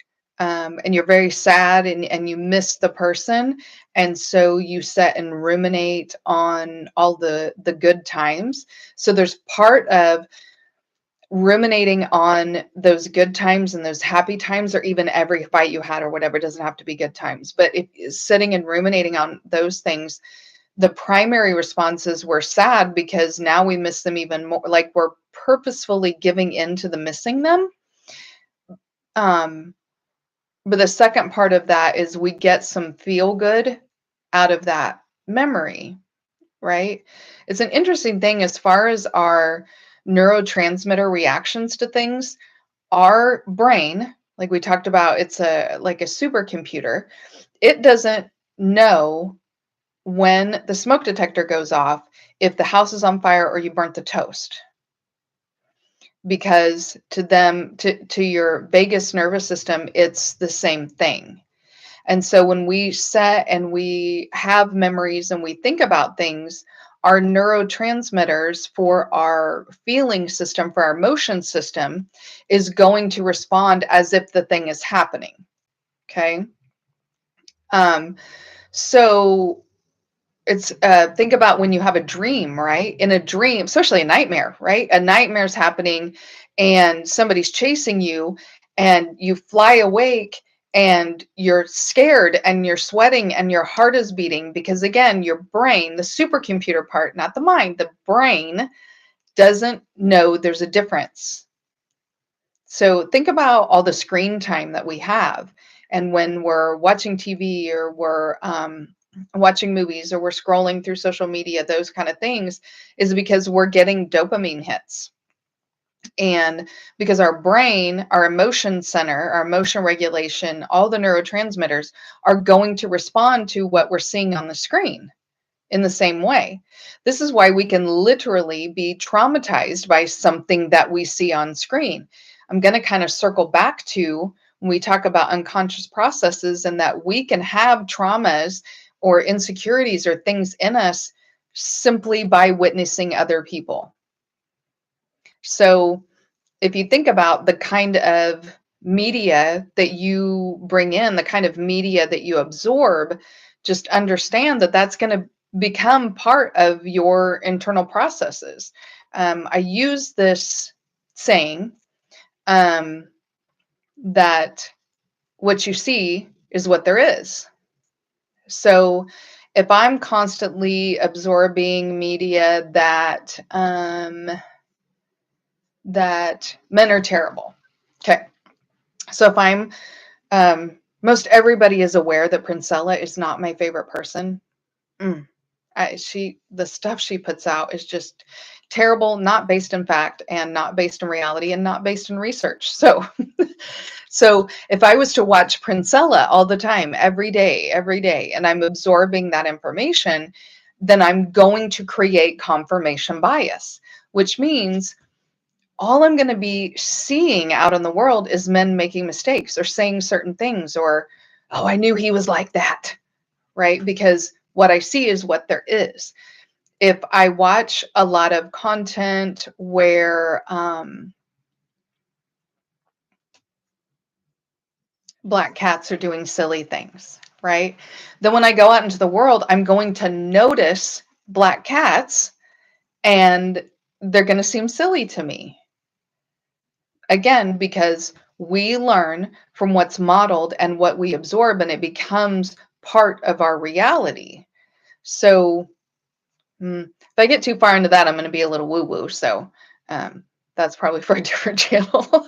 you're very sad and you miss the person. And so you sit and ruminate on all the good times. So there's part of ruminating on those good times and those happy times, or even every fight you had or whatever. It doesn't have to be good times, but if sitting and ruminating on those things, the primary responses were sad because now we miss them even more, like we're purposefully giving in to the missing them. But the second part of that is we get some feel good out of that memory, right? It's an interesting thing as far as our neurotransmitter reactions to things. Our brain, like we talked about, it's like a supercomputer. It doesn't know when the smoke detector goes off if the house is on fire or you burnt the toast, because to them, to your vagus nervous system, it's the same thing. And so when we set and we have memories and we think about things, our neurotransmitters for our feeling system, for our emotion system, is going to respond as if the thing is happening. Okay. Um, so it's think about when you have a dream, right? In a dream, especially a nightmare, right? A nightmare is happening and somebody's chasing you and you fly awake and you're scared and you're sweating and your heart is beating because again, your brain, the supercomputer part, not the mind, the brain doesn't know there's a difference. So think about all the screen time that we have. And when we're watching TV or we're watching movies or we're scrolling through social media, those kind of things, is because we're getting dopamine hits. And because our brain, our emotion center, our emotion regulation, all the neurotransmitters are going to respond to what we're seeing on the screen in the same way. This is why we can literally be traumatized by something that we see on screen. I'm going to kind of circle back to when we talk about unconscious processes and that we can have traumas or insecurities or things in us simply by witnessing other people. So if you think about the kind of media that you bring in, the kind of media that you absorb, just understand that that's going to become part of your internal processes. I use this saying that what you see is what there is. So if I'm constantly absorbing media that men are terrible, okay. So if I'm most everybody is aware that Princella is not my favorite person. Mm. The stuff she puts out is just terrible, not based in fact, and not based in reality, and not based in research. So, so if I was to watch Princella all the time, every day, and I'm absorbing that information, then I'm going to create confirmation bias, which means all I'm going to be seeing out in the world is men making mistakes or saying certain things or, oh, I knew he was like that, right? Because what I see is what there is. If I watch a lot of content where black cats are doing silly things, right? Then when I go out into the world, I'm going to notice black cats and they're going to seem silly to me. Again, because we learn from what's modeled and what we absorb, and it becomes part of our reality. So, if I get too far into that, I'm going to be a little woo-woo. So, that's probably for a different channel. All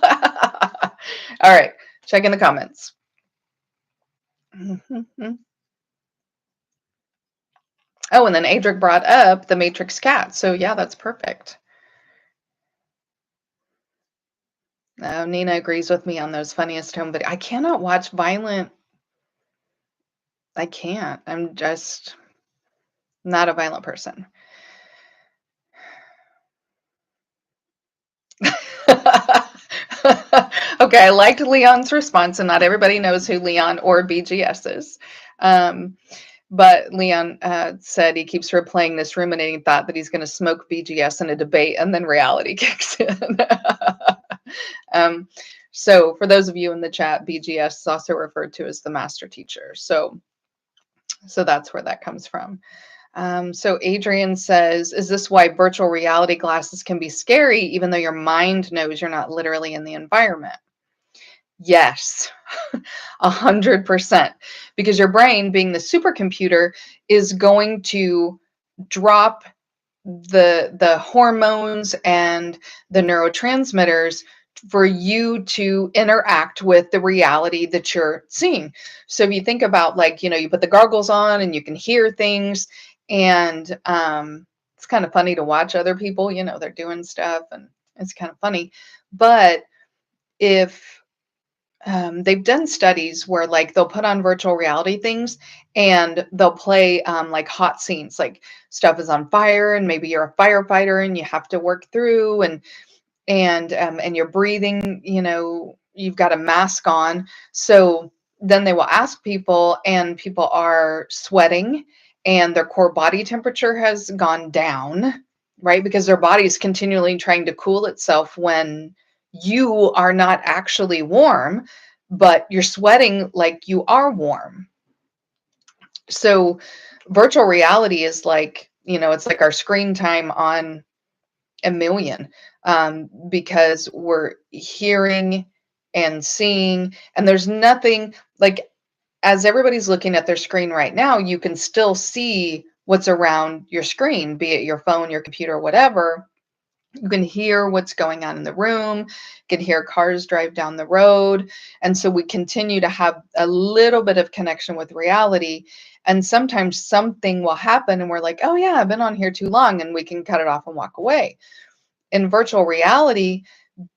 right, check in the comments. Oh, and then Adric brought up the Matrix cat. So, yeah, that's perfect. Nina agrees with me on those funniest home videos. I cannot watch violent. I can't. I'm just not a violent person. Okay, I liked Leon's response, and not everybody knows who Leon or BGS is. But Leon said he keeps replaying this ruminating thought that he's going to smoke BGS in a debate, and then reality kicks in. So for those of you in the chat, BGS is also referred to as the master teacher. So that's where that comes from. So Adrian says, is this why virtual reality glasses can be scary, even though your mind knows you're not literally in the environment? Yes, 100%. Because your brain, being the supercomputer, is going to drop the hormones and the neurotransmitters for you to interact with the reality that you're seeing. So if you think about, like, you put the goggles on and you can hear things, and it's kind of funny to watch other people, they're doing stuff and it's kind of funny. But if they've done studies where, like, they'll put on virtual reality things and they'll play like hot scenes, like stuff is on fire and maybe you're a firefighter and you have to work through, and you're breathing, you've got a mask on. So then they will ask people, and people are sweating and their core body temperature has gone down, right? Because their body is continually trying to cool itself when you are not actually warm, but you're sweating like you are warm. So virtual reality is like, it's like our screen time on a million, because we're hearing and seeing, and there's nothing like, as everybody's looking at their screen right now, you can still see what's around your screen, be it your phone, your computer, whatever. You can hear what's going on in the room, you can hear cars drive down the road. And so we continue to have a little bit of connection with reality. And sometimes something will happen and we're like, oh yeah, I've been on here too long, and we can cut it off and walk away. In virtual reality,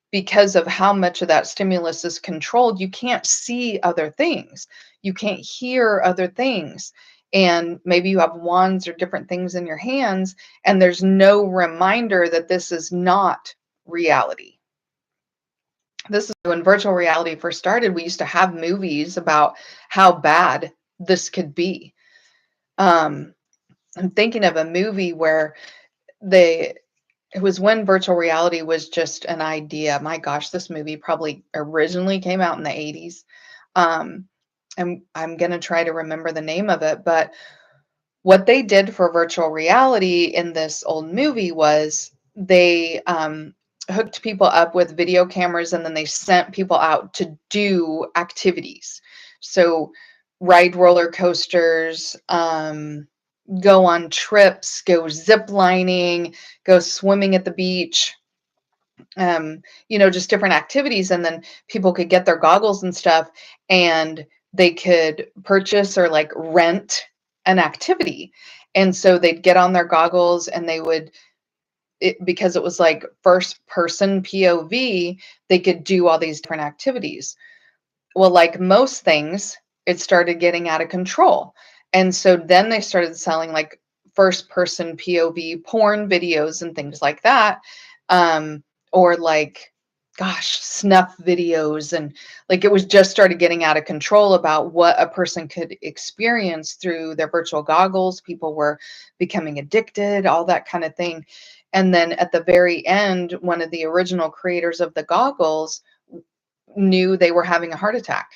because of how much of that stimulus is controlled, you can't see other things. You can't hear other things. And maybe you have wands or different things in your hands, and there's no reminder that this is not reality. This is when virtual reality first started. We used to have movies about how bad this could be. I'm thinking of a movie where it was when virtual reality was just an idea. My gosh, this movie probably originally came out in the 80s. And I'm going to try to remember the name of it. But what they did for virtual reality in this old movie was they hooked people up with video cameras, and then they sent people out to do activities. So ride roller coasters, go on trips, go zip lining, go swimming at the beach, just different activities. And then people could get their goggles and stuff, and they could purchase or like rent an activity. And so they'd get on their goggles, and they would, because it was like first person POV, they could do all these different activities. Well, like most things, it started getting out of control. And so then they started selling like first person POV porn videos and things like that. Or like, gosh, snuff videos. And like it was just started getting out of control about what a person could experience through their virtual goggles. People were becoming addicted, all that kind of thing. And then at the very end, one of the original creators of the goggles knew they were having a heart attack,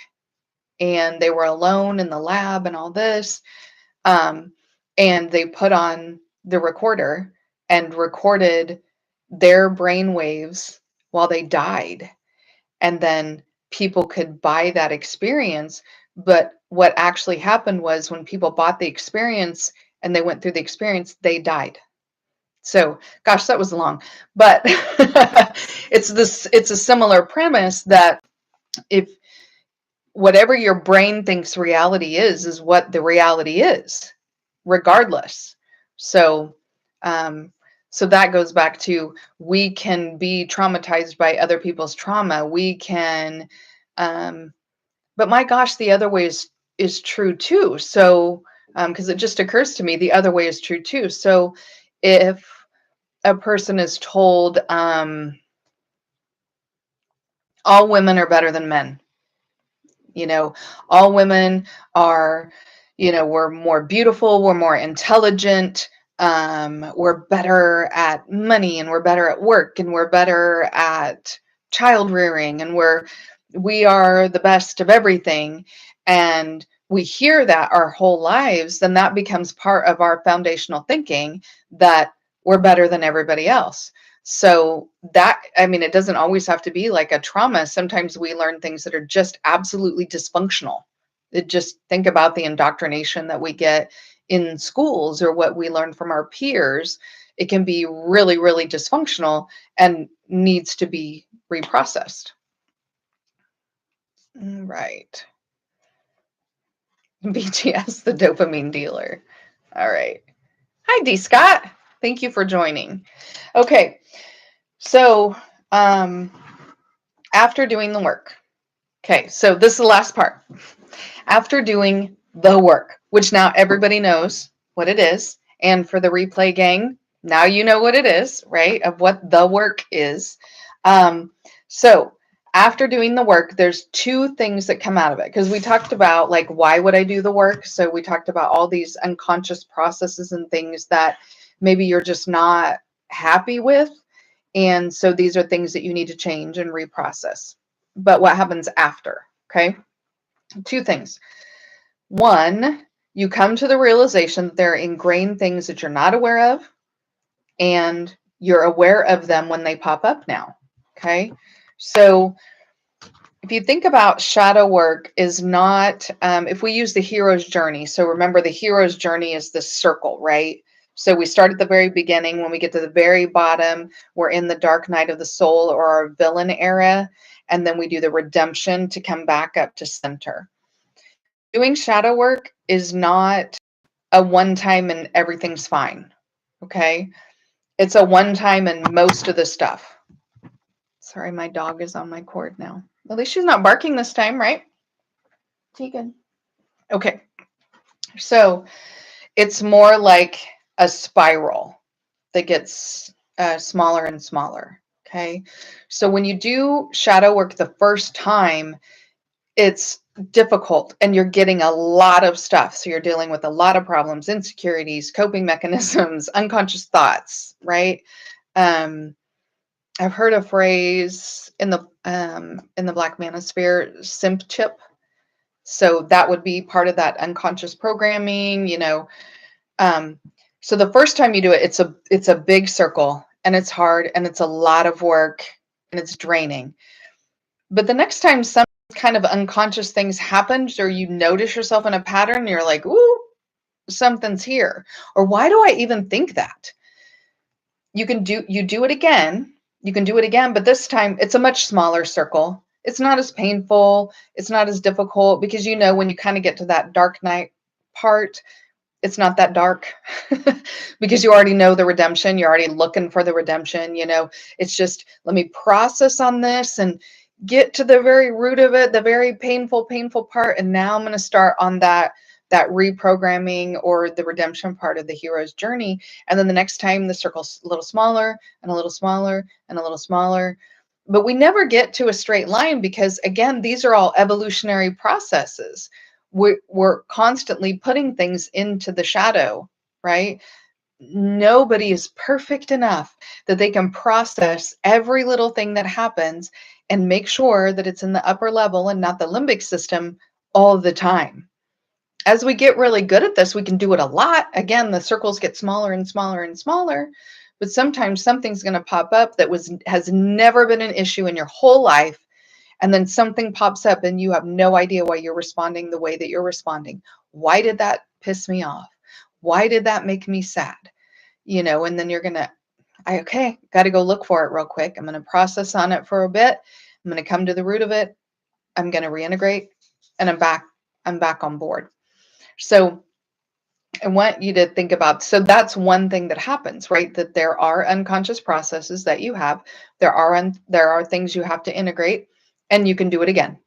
and they were alone in the lab and all this. And they put on the recorder and recorded their brain waves while they died. And then people could buy that experience. But what actually happened was when people bought the experience and they went through the experience, they died. So, gosh, that was long, but it's a similar premise that if whatever your brain thinks reality is what the reality is, regardless. So, so that goes back to, we can be traumatized by other people's trauma. We can, but my gosh, the other way is true too. So, because it just occurs to me, the other way is true too. So, if a person is told, all women are better than men, all women are, we're more beautiful, we're more intelligent, we're better at money, and we're better at work, and we're better at child rearing, and we are the best of everything. And we hear that our whole lives, then that becomes part of our foundational thinking, that we're better than everybody else. So that, I mean, it doesn't always have to be like a trauma. Sometimes we learn things that are just absolutely dysfunctional. Think about the indoctrination that we get in schools, or what we learn from our peers. It can be really, really dysfunctional and needs to be reprocessed. Right. BTS, the dopamine dealer. All right. Hi, D. Scott. Thank you for joining. Okay. So, after doing the work. Okay, so this is the last part. After doing the work, which now everybody knows what it is. And for the replay gang, now you know what it is, right? Of what the work is. So after doing the work, there's two things that come out of it, because we talked about like, why would I do the work? So we talked about all these unconscious processes and things that maybe you're just not happy with. And so these are things that you need to change and reprocess. But what happens after? Okay. Two things. One, you come to the realization that there are ingrained things that you're not aware of, and you're aware of them when they pop up now. Okay. So if you think about shadow work is not, if we use the hero's journey, so remember the hero's journey is the circle, right? So we start at the very beginning. When we get to the very bottom, we're in the dark night of the soul or our villain era. And then we do the redemption to come back up to center. Doing shadow work is not a one time and everything's fine. Okay. It's a one time and most of the stuff. Sorry, my dog is on my cord now. At least she's not barking this time, right? Tegan. Okay. So it's more like a spiral that gets smaller and smaller. Okay. So when you do shadow work the first time, it's difficult and you're getting a lot of stuff. So you're dealing with a lot of problems, insecurities, coping mechanisms, unconscious thoughts, right? I've heard a phrase in the Black Manosphere, simp chip. So that would be part of that unconscious programming, you know. So the first time you do it, it's a big circle and it's hard and it's a lot of work and it's draining. But the next time some kind of unconscious things happens or you notice yourself in a pattern, you're like, ooh, something's here. Or why do I even think that? You do it again. You can do it again, but this time it's a much smaller circle. It's not as painful. It's not as difficult because you know when you kind of get to that dark night part, it's not that dark because you already know the redemption. You're already looking for the redemption. You know, it's just let me process on this and get to the very root of it, the very painful part. And now I'm going to start on that reprogramming or the redemption part of the hero's journey. And then the next time the circle's a little smaller and a little smaller and a little smaller. But we never get to a straight line because, again, these are all evolutionary processes. We're constantly putting things into the shadow, right? Nobody is perfect enough that they can process every little thing that happens and make sure that it's in the upper level and not the limbic system all the time. As we get really good at this, we can do it a lot. Again, the circles get smaller and smaller and smaller, but sometimes something's going to pop up that has never been an issue in your whole life. And then something pops up and you have no idea why you're responding the way that you're responding. Why did that piss me off? Why did that make me sad? You know, and then you're going to, okay, got to go look for it real quick. I'm going to process on it for a bit. I'm going to come to the root of it. I'm going to reintegrate and I'm back on board. So I want you to think about, so that's one thing that happens, right? That there are unconscious processes that you have. There are things you have to integrate and you can do it again,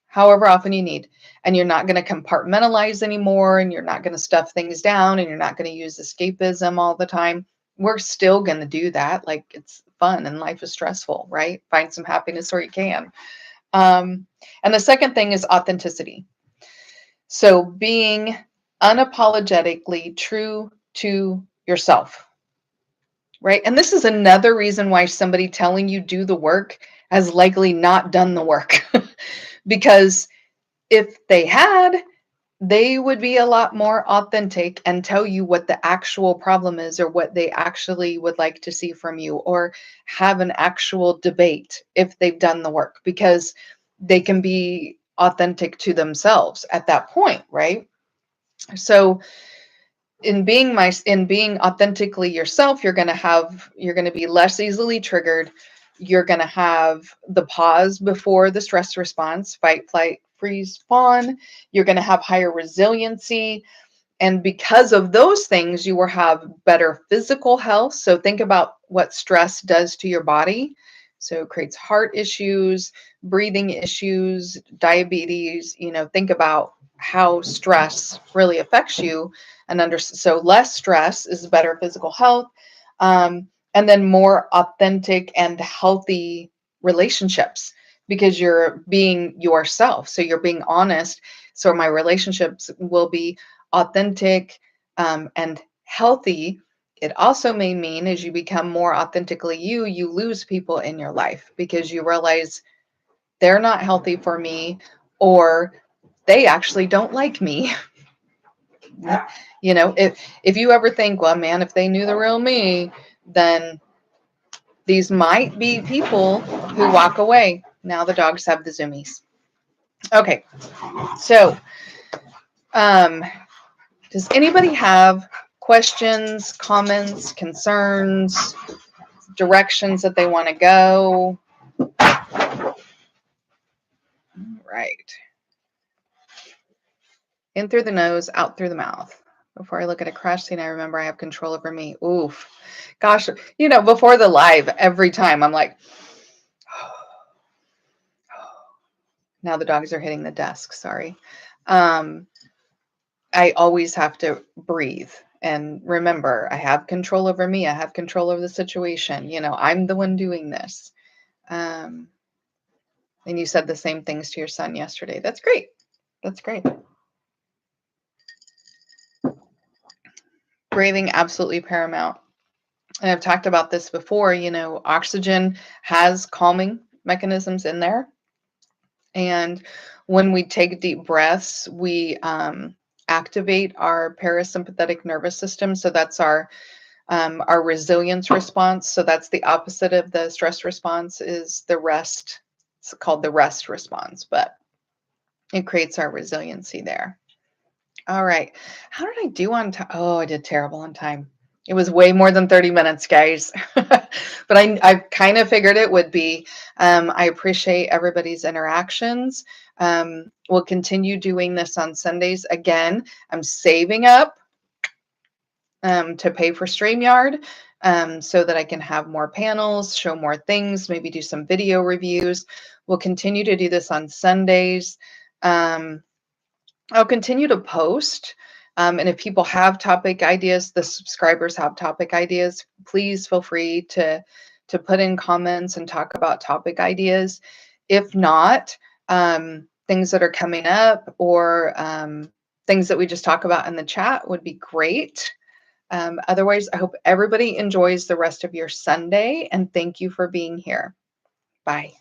however often you need. And you're not going to compartmentalize anymore and you're not going to stuff things down and you're not going to use escapism all the time. We're still going to do that. Like it's fun and life is stressful, right? Find some happiness where you can. And the second thing is authenticity. So being unapologetically true to yourself, right? And this is another reason why somebody telling you do the work has likely not done the work. Because if they had, they would be a lot more authentic and tell you what the actual problem is or what they actually would like to see from you, or have an actual debate if they've done the work, because they can be authentic to themselves at that point, right? So in being authentically yourself, you're going to be less easily triggered. You're going to have the pause before the stress response, fight, flight, freeze, fawn. You're going to have higher resiliency. And because of those things, you will have better physical health. So think about what stress does to your body. So it creates heart issues, breathing issues, diabetes. You know, think about how stress really affects you. And so less stress is better physical health. And then more authentic and healthy relationships, because you're being yourself. So you're being honest. So my relationships will be authentic and healthy. It also may mean as you become more authentically you, you lose people in your life because you realize they're not healthy for me, or they actually don't like me. You know, if you ever think, well, man, if they knew the real me, then these might be people who walk away. Now the dogs have the zoomies. Okay, so does anybody have questions, comments, concerns, directions that they want to go? Right. In through the nose, out through the mouth. Before I look at a crash scene, I remember I have control over me. Oof. Gosh, you know, before the live, every time I'm like, now the dogs are hitting the desk. Sorry. I always have to breathe and remember I have control over me. I have control over the situation. You know, I'm the one doing this. And you said the same things to your son yesterday. That's great. That's great. Breathing, absolutely paramount. And I've talked about this before, you know, oxygen has calming mechanisms in there. And when we take deep breaths, we activate our parasympathetic nervous system. So that's our resilience response. So that's the opposite of the stress response is the rest. It's called the rest response, but it creates our resiliency there. All right. How did I do on time? Oh, I did terrible on time. It was way more than 30 minutes, guys. But I kind of figured it would be. I appreciate everybody's interactions. We'll continue doing this on Sundays. Again, I'm saving up to pay for StreamYard so that I can have more panels, show more things, maybe do some video reviews. We'll continue to do this on Sundays. I'll continue to post. And if people have topic ideas, the subscribers have topic ideas, please feel free to put in comments and talk about topic ideas. If not, things that are coming up or things that we just talk about in the chat would be great. Otherwise, I hope everybody enjoys the rest of your Sunday, and thank you for being here. Bye.